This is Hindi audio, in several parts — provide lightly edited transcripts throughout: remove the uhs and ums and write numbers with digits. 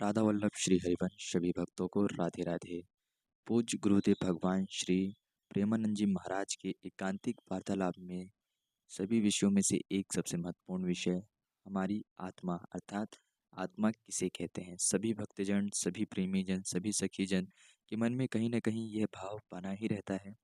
राधा वल्लभ श्री हरिवंश सभी भक्तों को राधे राधे। पूज्य गुरुदेव भगवान श्री प्रेमानंद जी महाराज के एकांतिक वार्तालाप में सभी विषयों में से एक सबसे महत्वपूर्ण विषय हमारी आत्मा अर्थात आत्मा किसे कहते हैं। सभी भक्तजन, सभी प्रेमीजन, सभी सखीजन के मन में कहीं ना कहीं यह भाव बना ही रहता है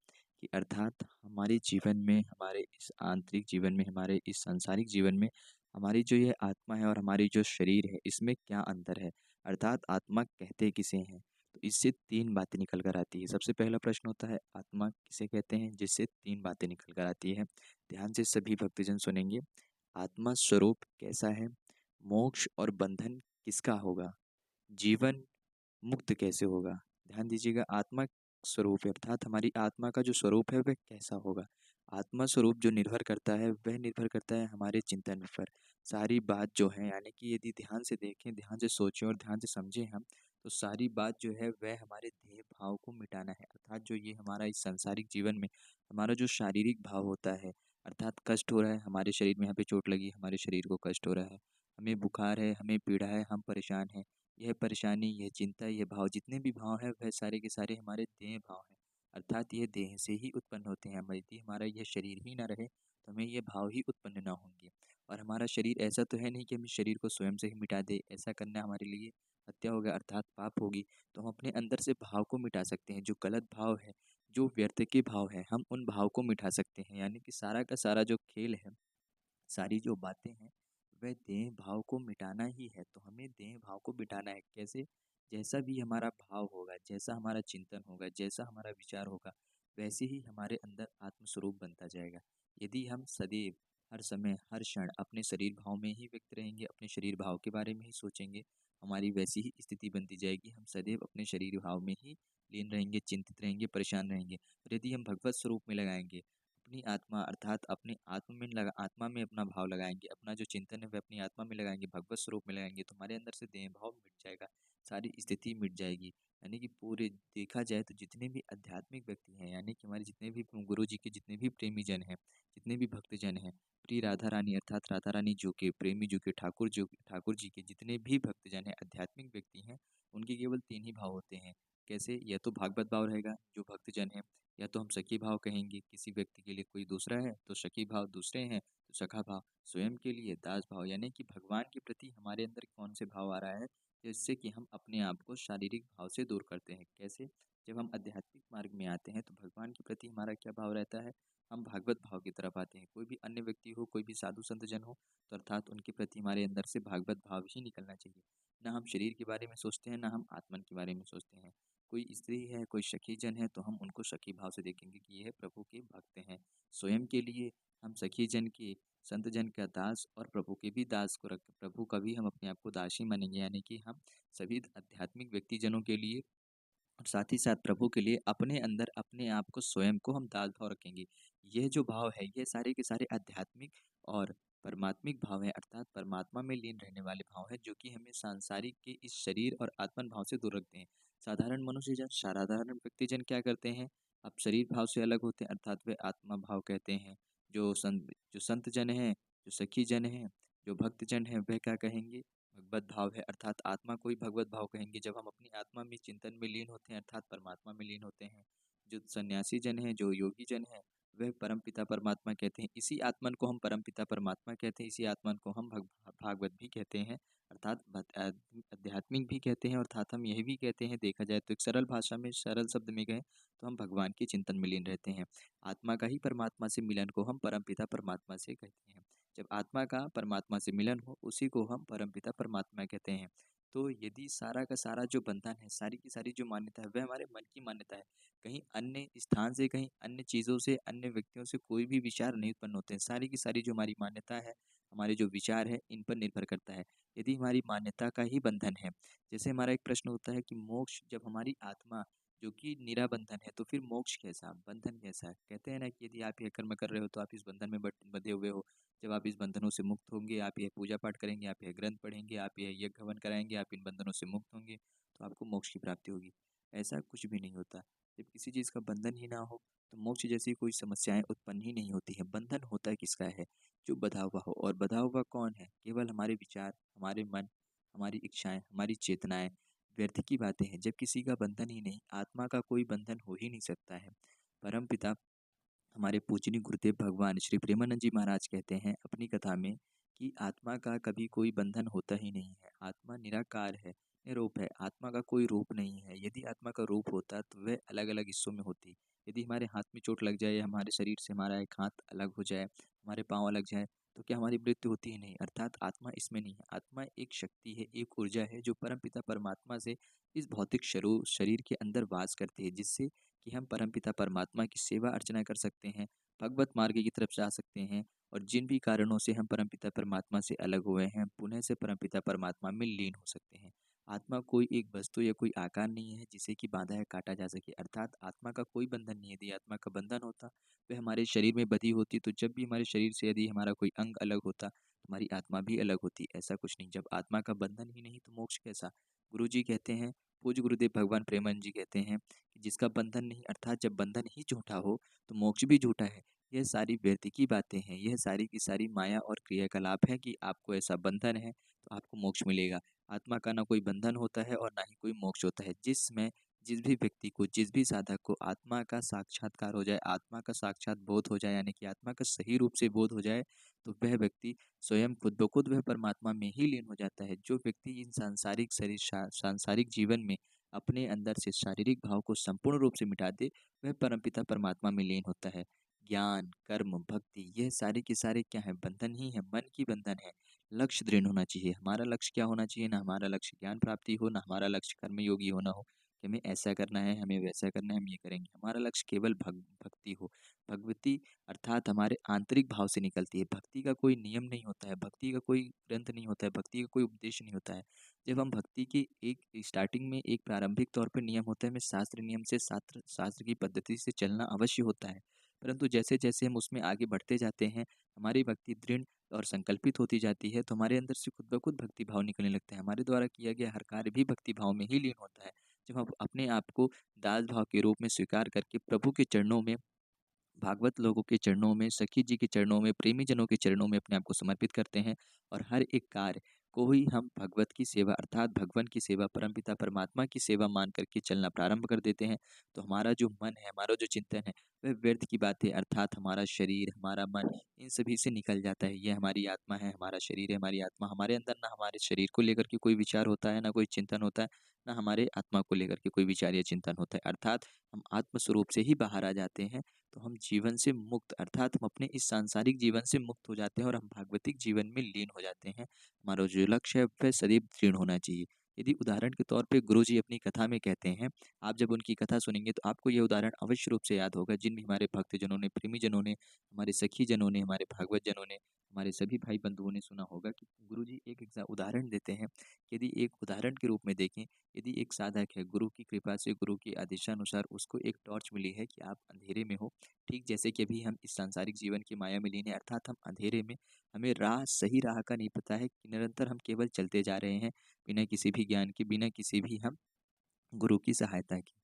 कि अर्थात हमारे जीवन में, हमारे इस आंतरिक जीवन में, हमारे इस सांसारिक जीवन में हमारी जो यह आत्मा है और हमारी जो शरीर है, इसमें क्या अंतर है, अर्थात आत्मा कहते किसे हैं। तो इससे तीन बातें निकल कर आती है। सबसे पहला प्रश्न होता है आत्मा किसे कहते हैं, जिससे तीन बातें निकल कर आती है। ध्यान से सभी भक्तजन सुनेंगे। आत्मा स्वरूप कैसा है, मोक्ष और बंधन किसका होगा, जीवन मुक्त कैसे होगा। ध्यान दीजिएगा, आत्मा स्वरूप अर्थात हमारी आत्मा का जो स्वरूप है वह कैसा होगा। आत्मा स्वरूप जो निर्भर करता है वह निर्भर करता है हमारे चिंतन पर। सारी बात जो है, यानी कि यदि ध्यान से देखें, ध्यान से सोचें और ध्यान से समझें हम, तो सारी बात जो है वह हमारे देह भाव को मिटाना है। अर्थात जो ये हमारा इस सांसारिक जीवन में हमारा जो शारीरिक भाव होता है, अर्थात कष्ट हो रहा है हमारे शरीर में, यहाँ पे चोट लगी, हमारे शरीर को कष्ट हो रहा है, हमें बुखार है, हमें पीड़ा है, हम परेशान हैं, यह परेशानी, यह चिंता, यह भाव, जितने भी भाव हैं वह सारे के सारे हमारे देह भाव हैं। अर्थात ये देह से ही उत्पन्न होते हैं। यदि हमारा यह शरीर ही ना रहे तो हमें ये भाव ही उत्पन्न ना होंगे। और हमारा शरीर ऐसा तो है नहीं कि हम इस शरीर को स्वयं से ही मिटा दे, ऐसा करना हमारे लिए हत्या होगा अर्थात पाप होगी। तो हम अपने अंदर से भाव को मिटा सकते हैं। जो गलत भाव है, जो व्यर्थ के भाव है, हम उन भाव को मिटा सकते हैं। यानी कि सारा का सारा जो खेल है, सारी जो बातें हैं, वह देह भाव को मिटाना ही है। तो हमें देह भाव को मिटाना है कैसे? जैसा भी हमारा भाव होगा, जैसा हमारा चिंतन होगा, जैसा हमारा विचार होगा, वैसे ही हमारे अंदर आत्मस्वरूप बनता जाएगा। यदि हम सदैव, हर समय, हर क्षण अपने शरीर भाव में ही व्यक्त रहेंगे, अपने शरीर भाव के बारे में ही सोचेंगे, हमारी वैसी ही स्थिति बनती जाएगी। हम सदैव अपने शरीर भाव में ही लीन रहेंगे, चिंतित रहेंगे, परेशान रहेंगे। और यदि हम भगवत स्वरूप में लगाएंगे, अपनी आत्मा अर्थात अपने आत्मा में अपना भाव लगाएंगे, अपना जो चिंतन है वह अपनी आत्मा में लगाएंगे, भगवत स्वरूप में लगाएंगे, तो हमारे अंदर से देह भाव मिट जाएगा, सारी स्थिति मिट जाएगी। यानी कि पूरे देखा जाए तो जितने भी आध्यात्मिक व्यक्ति हैं, यानी कि हमारे जितने भी गुरु जी के जितने भी प्रेमी जन हैं, जितने भी भक्तजन हैं, प्रिय राधा रानी अर्थात राधा रानी जो के प्रेमी, जो के ठाकुर जी के जितने भी भक्तजन हैं, आध्यात्मिक व्यक्ति हैं, उनके केवल तीन ही भाव होते हैं। कैसे? या तो भागवत भाव रहेगा जो भक्तजन है, या तो हम सखी भाव कहेंगे, किसी व्यक्ति के लिए कोई दूसरा है तो सखी भाव, दूसरे हैं तो सखा भाव, स्वयं के लिए दास भाव। यानी कि भगवान के प्रति हमारे अंदर कौन से भाव आ रहा है, जिससे कि हम अपने आप को शारीरिक भाव से दूर करते हैं। कैसे? जब हम आध्यात्मिक मार्ग में आते हैं तो भगवान के प्रति हमारा क्या भाव रहता है, हम भागवत भाव की तरफ आते हैं। कोई भी अन्य व्यक्ति हो, कोई भी साधु संत जन हो, तो अर्थात उनके प्रति हमारे अंदर से भागवत भाव ही निकलना चाहिए। ना हम शरीर के बारे में सोचते हैं, ना हम आत्मन के बारे में सोचते हैं। कोई स्त्री है, कोई सखी जन है, तो हम उनको सखी भाव से देखेंगे कि यह प्रभु के भक्त हैं। स्वयं के लिए हम सखी जन के, संत जन का दास और प्रभु के भी दास को रख, प्रभु का भी हम अपने आप को दास ही मानेंगे। यानी कि हम सभी आध्यात्मिक व्यक्ति जनों के लिए और साथ ही साथ प्रभु के लिए अपने अंदर अपने आप को, स्वयं को हम दास भाव रखेंगे। यह जो भाव है, ये सारे के सारे आध्यात्मिक और परमात्मिक भाव है, अर्थात परमात्मा में लीन रहने वाले भाव है, जो कि हमें सांसारिक के इस शरीर और आत्मन भाव से दूर रखते हैं। साधारण मनुष्य जन, साधारण व्यक्तिजन क्या करते हैं, अब शरीर भाव से अलग होते हैं, अर्थात वे आत्मा भाव कहते हैं। जो संत जन हैं, जो सखी जन हैं, जो भक्त जन हैं, वह क्या कहेंगे, भगवत भाव है, अर्थात आत्मा को ही भगवत भाव कहेंगे। जब हम अपनी आत्मा में चिंतन में लीन होते हैं, अर्थात परमात्मा में लीन होते हैं। जो सन्यासी जन है, जो योगी जन है, वह परमपिता परमात्मा कहते हैं। इसी आत्मन को हम परमपिता परमात्मा कहते हैं, इसी आत्मन को हम भागवत भी कहते हैं, अर्थात आध्यात्मिक भी कहते हैं। अर्थात हम यह भी कहते हैं, देखा जाए तो एक सरल भाषा में, सरल शब्द में कहें तो हम भगवान के चिंतन में लीन रहते हैं। आत्मा का ही परमात्मा से मिलन को हम परमपिता परमात्मा से कहते हैं। जब आत्मा का परमात्मा से मिलन हो, उसी को हम परमपिता परमात्मा कहते हैं। तो यदि सारा का सारा जो बंधन है, सारी की सारी जो मान्यता है, वह हमारे मन की मान्यता है। कहीं अन्य स्थान से, कहीं अन्य चीज़ों से, अन्य व्यक्तियों से कोई भी विचार नहीं उत्पन्न होते हैं। सारी की सारी जो हमारी मान्यता है, हमारे जो विचार है, इन पर निर्भर करता है। यदि हमारी मान्यता का ही बंधन है, जैसे हमारा एक प्रश्न होता है कि मोक्ष, जब हमारी आत्मा जो कि निराबंधन है, तो फिर मोक्ष कैसा, बंधन कैसा है? कहते हैं ना कि यदि आप यह कर्म कर रहे हो तो आप इस बंधन में बंधे हुए हो। जब आप इस बंधनों से मुक्त होंगे, आप यह पूजा पाठ करेंगे, आप यह ग्रंथ पढ़ेंगे, आप यह यज्ञ हवन कराएंगे, आप इन बंधनों से मुक्त होंगे, तो आपको मोक्ष की प्राप्ति होगी। ऐसा कुछ भी नहीं होता। जब किसी चीज़ का बंधन ही ना हो, तो मोक्ष जैसी कोई समस्याएं उत्पन्न ही नहीं होती हैं। बंधन होता है किसका है, जो बधा हुआ हो। और बधा हुआ कौन है? केवल हमारे विचार, हमारे मन, हमारी इच्छाएँ, हमारी चेतनाएँ व्यर्थ की बातें हैं। जब किसी का बंधन ही नहीं, आत्मा का कोई बंधन हो ही नहीं सकता है। परमपिता हमारे पूजनीय गुरुदेव भगवान श्री प्रेमानंद जी महाराज कहते हैं अपनी कथा में कि आत्मा का कभी कोई बंधन होता ही नहीं है। आत्मा निराकार है, निरूप है। आत्मा का कोई रूप नहीं है। यदि आत्मा का रूप होता तो वह अलग अलग हिस्सों में होती। यदि हमारे हाथ में चोट लग जाए या हमारे शरीर से हमारा एक हाथ अलग हो जाए, हमारे पाँव अलग जाए, तो क्या हमारी मृत्यु होती ही नहीं? अर्थात आत्मा इसमें नहीं है। आत्मा एक शक्ति है, एक ऊर्जा है जो परमपिता परमात्मा से इस भौतिक शरीर के अंदर वास करती है, जिससे कि हम परमपिता परमात्मा की सेवा अर्चना कर सकते हैं, भगवत मार्ग की तरफ जा सकते हैं, और जिन भी कारणों से हम परमपिता परमात्मा से अलग हुए हैं, पुनः से परमपिता परमात्मा में लीन हो सकते हैं। आत्मा कोई एक वस्तु या कोई आकार नहीं है जिसे कि बांधा या काटा जा सके। अर्थात आत्मा का कोई बंधन नहीं है। यदि आत्मा का बंधन होता, वह हमारे शरीर में बंधी होती, तो जब भी हमारे शरीर से यदि हमारा कोई अंग अलग होता, तो हमारी आत्मा भी अलग होती। ऐसा कुछ नहीं। जब आत्मा का बंधन ही नहीं तो मोक्ष कैसा? गुरु जी कहते हैं, पूज्य गुरुदेव भगवान प्रेमानंद जी कहते हैं कि जिसका बंधन नहीं, अर्थात जब बंधन ही झूठा हो तो मोक्ष भी झूठा है। यह सारी व्यर्थ की बातें हैं। यह सारी की सारी माया और क्रियाकलाप है कि आपको ऐसा बंधन है तो आपको मोक्ष मिलेगा। आत्मा का ना कोई बंधन होता है और ना ही कोई मोक्ष होता है। जिसमें जिस भी व्यक्ति को, जिस भी साधक को आत्मा का साक्षात्कार हो जाए, आत्मा का साक्षात बोध हो जाए, यानी कि आत्मा का सही रूप से बोध हो जाए, तो वह व्यक्ति स्वयं खुद ब खुद वह परमात्मा में ही लीन हो जाता है। जो व्यक्ति इन सांसारिक जीवन में अपने अंदर से शारीरिक भाव को संपूर्ण रूप से मिटा दे, वह परमपिता परमात्मा में लीन होता है। ज्ञान, कर्म, भक्ति, यह सारे के सारे क्या है? बंधन ही है, मन की बंधन है। लक्ष्य दृढ़ होना चाहिए। हमारा लक्ष्य क्या होना चाहिए? ना हमारा लक्ष्य ज्ञान प्राप्ति हो, ना हमारा लक्ष्य कर्मयोगी होना हो कि हमें ऐसा करना है, हमें वैसा करना है, हम ये करेंगे। हमारा लक्ष्य केवल भक्ति हो। भगवती अर्थात हमारे आंतरिक भाव से निकलती है। भक्ति का कोई नियम नहीं होता है, भक्ति का कोई ग्रंथ नहीं होता है, भक्ति का कोई उपदेश नहीं होता है। जब हम भक्ति की एक स्टार्टिंग में एक प्रारंभिक तौर पे नियम होता है, हमें शास्त्र नियम से शास्त्र की पद्धति से चलना अवश्य होता है। परंतु जैसे-जैसे हम उसमें आगे बढ़ते जाते हैं, हमारी भक्ति दृढ़ और संकल्पित होती जाती है, तो हमारे अंदर से खुद ब खुद भक्ति भाव निकलने लगता है। हमारे द्वारा किया गया हर कार्य भी भक्ति भाव में ही लीन होता है। जब हम अपने आप को दास भाव के रूप में स्वीकार करके प्रभु के चरणों में, भागवत लोगों के चरणों में, सखी जी के चरणों में, प्रेमी जनों के चरणों में अपने आप को समर्पित करते हैं, और हर एक कार्य को ही हम भगवत की सेवा अर्थात भगवान की सेवा, परमपिता परमात्मा की सेवा मान करके चलना प्रारंभ कर देते हैं, तो हमारा जो मन है, हमारा जो चिंतन है, वह व्यर्थ की बातें अर्थात हमारा शरीर, हमारा मन, इन सभी से निकल जाता है। ये हमारी आत्मा है, हमारा शरीर है, हमारी आत्मा, हमारे अंदर ना हमारे शरीर को लेकर के कोई विचार होता है, ना कोई चिंतन होता है, ना हमारे आत्मा को लेकर के कोई विचार या चिंतन होता है। अर्थात हम आत्म स्वरूप से ही बाहर आ जाते हैं, तो हम जीवन से मुक्त अर्थात हम अपने इस सांसारिक जीवन से मुक्त हो जाते हैं और हम भागवतिक जीवन में लीन हो जाते हैं। हमारा जो लक्ष्य है वह सदैव दृढ़ होना चाहिए। यदि उदाहरण के तौर पे गुरु जी अपनी कथा में कहते हैं, आप जब उनकी कथा सुनेंगे तो आपको ये उदाहरण अवश्य रूप से याद होगा, जिन भी हमारे भक्तजनों ने, प्रेमी जनों ने, हमारे सखी जनों ने, हमारे भागवत जनों ने, हमारे सभी भाई बंधुओं ने सुना होगा कि गुरु जी एक उदाहरण देते हैं। यदि एक उदाहरण के रूप में देखें, यदि एक साधक है, गुरु की कृपा से, गुरु के आदेशानुसार उसको एक टॉर्च मिली है कि आप अंधेरे में हो, ठीक जैसे कि अभी हम इस सांसारिक जीवन की माया में लीन हैं, अर्थात हम अंधेरे में, हमें सही राह का नहीं पता है कि निरंतर हम केवल चलते जा रहे हैं, बिना किसी भी ज्ञान के, बिना किसी भी हम गुरु की सहायता की।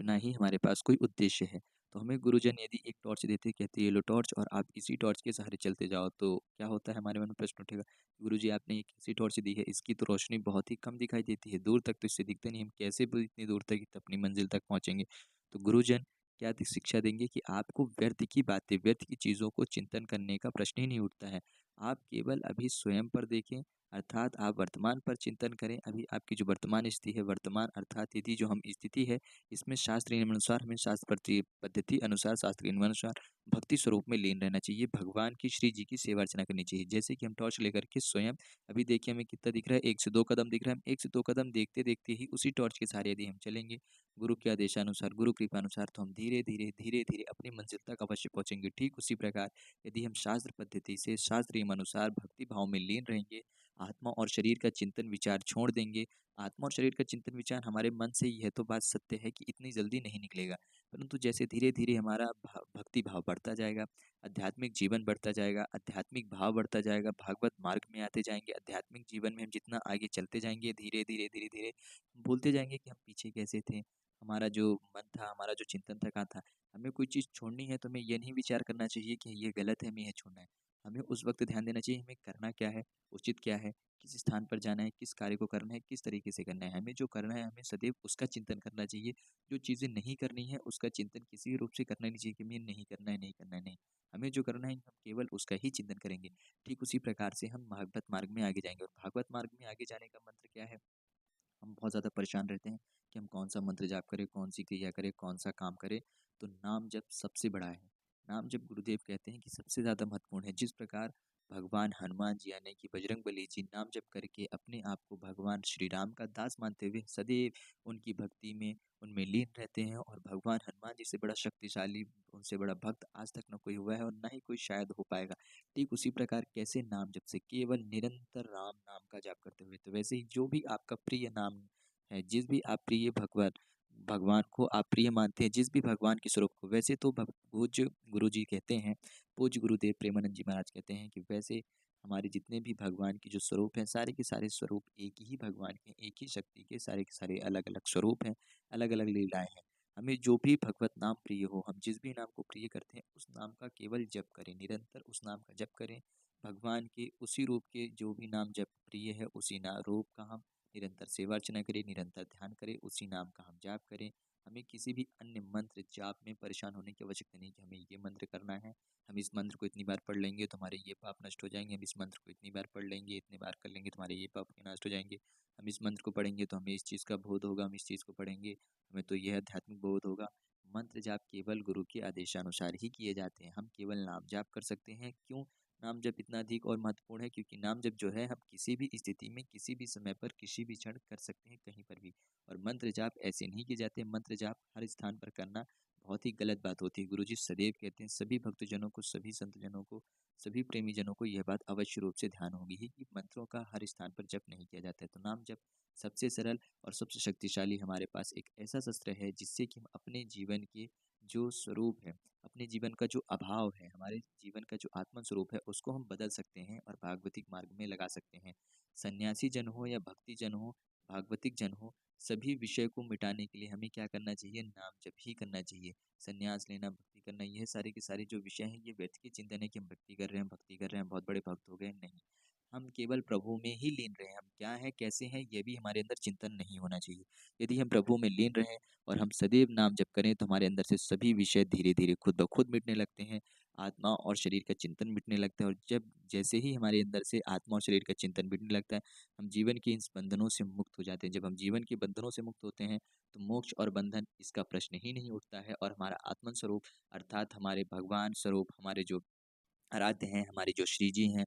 ना ही हमारे पास कोई उद्देश्य है। तो हमें गुरुजन यदि एक टॉर्च देते, कहते ये लो टॉर्च और आप इसी टॉर्च के सहारे चलते जाओ, तो क्या होता है? हमारे मन में प्रश्न उठेगा, गुरुजी आपने ये कैसी टॉर्च दी है? इसकी तो रोशनी बहुत ही कम दिखाई देती है, दूर तक तो इससे दिखता नहीं, हम कैसे ब इतनी दूर तक अपनी मंज़िल तक पहुँचेंगे? तो गुरुजन क्या शिक्षा देंगे कि आपको व्यर्थ की बातें, व्यर्थ की चीज़ों को चिंतन करने का प्रश्न ही नहीं उठता है। आप केवल अभी स्वयं पर देखें, अर्थात आप वर्तमान पर चिंतन करें। अभी आपकी जो वर्तमान स्थिति है, वर्तमान अर्थात यदि जो हम स्थिति है, इसमें शास्त्र नियमानुसार, हमें शास्त्र पद्धति अनुसार, शास्त्र के नियमानुसार भक्ति स्वरूप में लीन रहना चाहिए। भगवान की, श्री जी की सेवा अर्चना करनी चाहिए। जैसे कि हम टॉर्च लेकर के स्वयं अभी देखिए हमें कितना दिख रहा है, 1 से 2 कदम दिख रहा है। हम 1 से 2 कदम देखते-देखते ही उसी टॉर्च के सहारे यदि हम चलेंगे, गुरु के आदेशानुसार, गुरु कृपानुसार, तो हम धीरे-धीरे, धीरे-धीरे अपनी मंजिल तक अवश्य पहुँचेंगे। ठीक उसी प्रकार यदि हम शास्त्र पद्धति से, शास्त्र नियमानुसार भक्ति भाव में लीन रहेंगे, आत्मा और शरीर का चिंतन विचार छोड़ देंगे। आत्मा और शरीर का चिंतन विचार हमारे मन से, यह तो बात सत्य है कि इतनी जल्दी नहीं निकलेगा, परंतु जैसे धीरे-धीरे हमारा भक्ति भाव बढ़ता जाएगा, आध्यात्मिक जीवन बढ़ता जाएगा, आध्यात्मिक भाव बढ़ता जाएगा, भागवत मार्ग में आते जाएँगे, आध्यात्मिक जीवन में हम जितना आगे चलते जाएँगे, धीरे-धीरे, धीरे-धीरे भूलते जाएँगे कि हम पीछे कैसे थे। हमारा जो मन था, हमारा जो चिंतन था कहाँ था। हमें कोई चीज़ छोड़नी है तो हमें ये नहीं विचार करना चाहिए कि ये गलत है, हमें ये छोड़ना है। हमें उस वक़्त ध्यान देना चाहिए हमें करना क्या है, उचित क्या है, किस स्थान पर जाना है, किस कार्य को करना है, किस तरीके से करना है। हमें जो करना है हमें सदैव उसका चिंतन करना चाहिए। जो चीज़ें नहीं करनी है उसका चिंतन किसी रूप से करना नहीं चाहिए कि हमें नहीं करना है, नहीं करना है, नहीं। हमें जो करना है हम केवल उसका ही चिंतन करेंगे। ठीक उसी प्रकार से हम भागवत मार्ग में आगे जाएँगे और भागवत मार्ग में आगे जाने का मंत्र क्या है? हम बहुत ज़्यादा परेशान रहते हैं कि हम कौन-सा मंत्र जाप करें, कौन-सी क्रिया करें, कौन-सा काम करें, तो नाम जप सबसे बड़ा है। नाम जप गुरुदेव कहते हैं कि सबसे ज़्यादा महत्वपूर्ण है। जिस प्रकार भगवान हनुमान जी यानी कि बजरंगबली जी नाम जप करके अपने आप को भगवान श्री राम का दास मानते हुए सदैव उनकी भक्ति में, उनमें लीन रहते हैं और भगवान हनुमान जी से बड़ा शक्तिशाली, उनसे बड़ा भक्त आज तक ना कोई हुआ है और ना ही कोई शायद हो पाएगा। ठीक उसी प्रकार कैसे नाम जप से केवल निरंतर राम नाम का जाप करते हुए तो वैसे ही जो भी आपका प्रिय नाम है, जिस भी आप प्रिय भगवान भगवान को आप प्रिय मानते हैं, जिस भी भगवान के स्वरूप को वैसे तो पूज्य गुरु जी कहते हैं, पूज्य गुरुदेव प्रेमानंद जी महाराज कहते हैं कि वैसे हमारे जितने भी भगवान के जो स्वरूप हैं सारे के सारे स्वरूप एक ही भगवान के, एक ही शक्ति के सारे अलग अलग स्वरूप हैं, अलग अलग लीलाएं हैं। हमें जो भी भगवत नाम प्रिय हो, हम जिस भी नाम को प्रिय करते हैं, उस नाम का केवल जप करें, निरंतर उस नाम का जप करें। भगवान के उसी रूप के जो भी नाम जप प्रिय है, उसी ना रूप का हम निरंतर सेवा अर्चना करें, निरंतर ध्यान करें, उसी नाम का हम जाप करें। हमें किसी भी अन्य मंत्र जाप में परेशान होने की आवश्यकता नहीं कि हमें ये मंत्र करना है, हम इस मंत्र को इतनी बार पढ़ लेंगे तो हमारे ये पाप नष्ट हो जाएंगे, हम इस मंत्र को इतनी बार पढ़ लेंगे, इतनी बार कर लेंगे तो हमारे ये पाप के नष्ट हो जाएंगे, हम इस मंत्र को पढ़ेंगे तो हमें इस चीज़ का बोध होगा, हम इस चीज़ को पढ़ेंगे हमें तो यह आध्यात्मिक बोध होगा। मंत्र जाप केवल गुरु के आदेशानुसार ही किए जाते हैं। हम केवल नाम जाप कर सकते हैं। क्यों नाम जप इतना अधिक और महत्वपूर्ण है? क्योंकि नाम जप जो है हम किसी भी स्थिति में, किसी भी समय पर, किसी भी क्षण कर सकते हैं, कहीं पर भी। और मंत्र जाप ऐसे नहीं किए जाते। मंत्र जाप हर स्थान पर करना बहुत ही गलत बात होती है। गुरुजी सदैव कहते हैं सभी भक्तजनों को, सभी संतजनों को, सभी प्रेमी जनों को यह बात अवश्य रूप से ध्यान होगी ही कि मंत्रों का हर स्थान पर जप नहीं किया जाता है। तो नाम जप सबसे सरल और सबसे शक्तिशाली हमारे पास एक ऐसा शस्त्र है जिससे कि हम अपने जीवन के जो स्वरूप है, अपने जीवन का जो अभाव है, हमारे जीवन का जो आत्म स्वरूप है, उसको हम बदल सकते हैं और भागवतिक मार्ग में लगा सकते हैं। सन्यासी जन हो या भक्ति जन हो, भागवतिक जन हो, सभी विषय को मिटाने के लिए हमें क्या करना चाहिए? नाम जप ही करना चाहिए। संन्यास लेना, भक्ति करना, यह सारे के सारे जो विषय हैं, ये व्यर्थ के चिंतन है कि हम भक्ति कर रहे हैं, भक्ति कर रहे हैं, बहुत बड़े भक्त हो गए। नहीं, हम केवल प्रभु में ही लीन रहें। हम क्या हैं, कैसे हैं, ये भी हमारे अंदर चिंतन नहीं होना चाहिए। यदि हम प्रभु में लीन रहें और हम सदैव नाम जप करें तो हमारे अंदर से सभी विषय धीरे-धीरे खुद ब खुद मिटने लगते हैं। आत्मा और शरीर का चिंतन मिटने लगता है और जब जैसे ही हमारे अंदर से आत्मा और शरीर का चिंतन मिटने लगता है, हम जीवन के इन बंधनों से मुक्त हो जाते हैं। जब हम जीवन के बंधनों से मुक्त होते हैं, तो मोक्ष और बंधन इसका प्रश्न ही नहीं उठता है और हमारा आत्म स्वरूप अर्थात हमारे भगवान स्वरूप, हमारे जो आराध्य हैं, हमारे जो श्री जी हैं,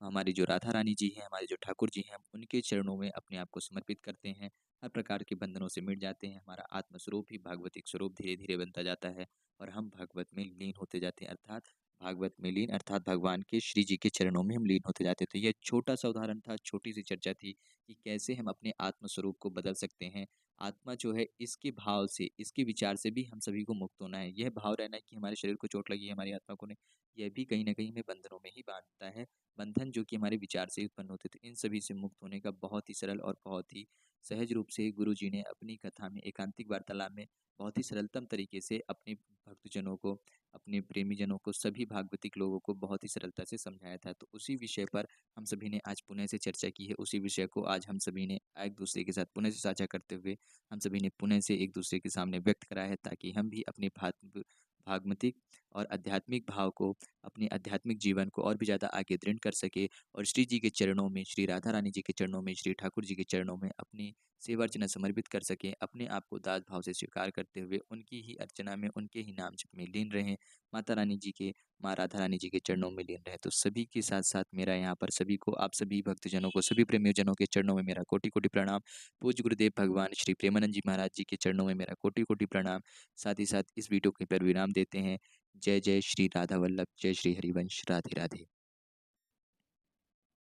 हमारी जो राधा रानी जी हैं, हमारे जो ठाकुर जी हैं, हम उनके चरणों में अपने आप को समर्पित करते हैं। हर प्रकार के बंधनों से मिट जाते हैं। हमारा आत्म स्वरूप ही भागवतिक स्वरूप धीरे-धीरे बनता जाता है और हम भागवत में लीन होते जाते हैं अर्थात भागवत में लीन अर्थात भगवान के श्री जी के चरणों में हम लीन होते जाते हैं। तो यह छोटा-सा उदाहरण था, छोटी-सी चर्चा थी कि कैसे हम अपने आत्म स्वरूप को बदल सकते हैं। आत्मा जो है इसके भाव से, इसके विचार से भी हम सभी को मुक्त होना है। यह भाव रहना है कि हमारे शरीर को चोट लगी है, हमारी आत्मा को नहीं, यह भी कहीं न कहीं हमें बंधनों में ही बाँधता है। बंधन जो कि हमारे विचार से उत्पन्न होते थे, इन सभी से मुक्त होने का बहुत ही सरल और बहुत ही सहज रूप से गुरुजी ने अपनी कथा में, एकांतिक वार्तालाप में बहुत ही सरलतम तरीके से अपने भक्तजनों को, अपने प्रेमीजनों को, सभी भागवतिक लोगों को बहुत ही सरलता से समझाया था। तो उसी विषय पर हम सभी ने आज पुनः से चर्चा की है। उसी विषय को आज हम सभी ने एक-दूसरे के साथ पुनः से साझा करते हुए, हम सभी ने पुनः से एक-दूसरे के सामने व्यक्त करा है ताकि हम भी अपने भागवतिक और आध्यात्मिक भाव को, अपने आध्यात्मिक जीवन को और भी ज़्यादा आगे दृढ़ कर सके और श्री जी के चरणों में, श्री राधा रानी जी के चरणों में, श्री ठाकुर जी के चरणों में अपनी सेवा अर्चना समर्पित कर सकें। अपने आप को दास भाव से स्वीकार करते हुए उनकी ही अर्चना में, उनके ही नाम जप में लीन रहें। माता रानी जी के, माँ राधा रानी जी के चरणों में लीन रहें। तो सभी के साथ-साथ मेरा यहाँ पर सभी को, आप सभी भक्तजनों को, सभी प्रेमीजनों के चरणों में मेरा कोटि-कोटि प्रणाम। पूज्य गुरुदेव भगवान श्री प्रेमानंद जी महाराज जी के चरणों में मेरा कोटि-कोटि प्रणाम। साथ ही साथ इस वीडियो को यहीं पर विराम देते हैं। जय जय श्री राधा वल्लभ, जय श्री हरिवंश, राधे राधे।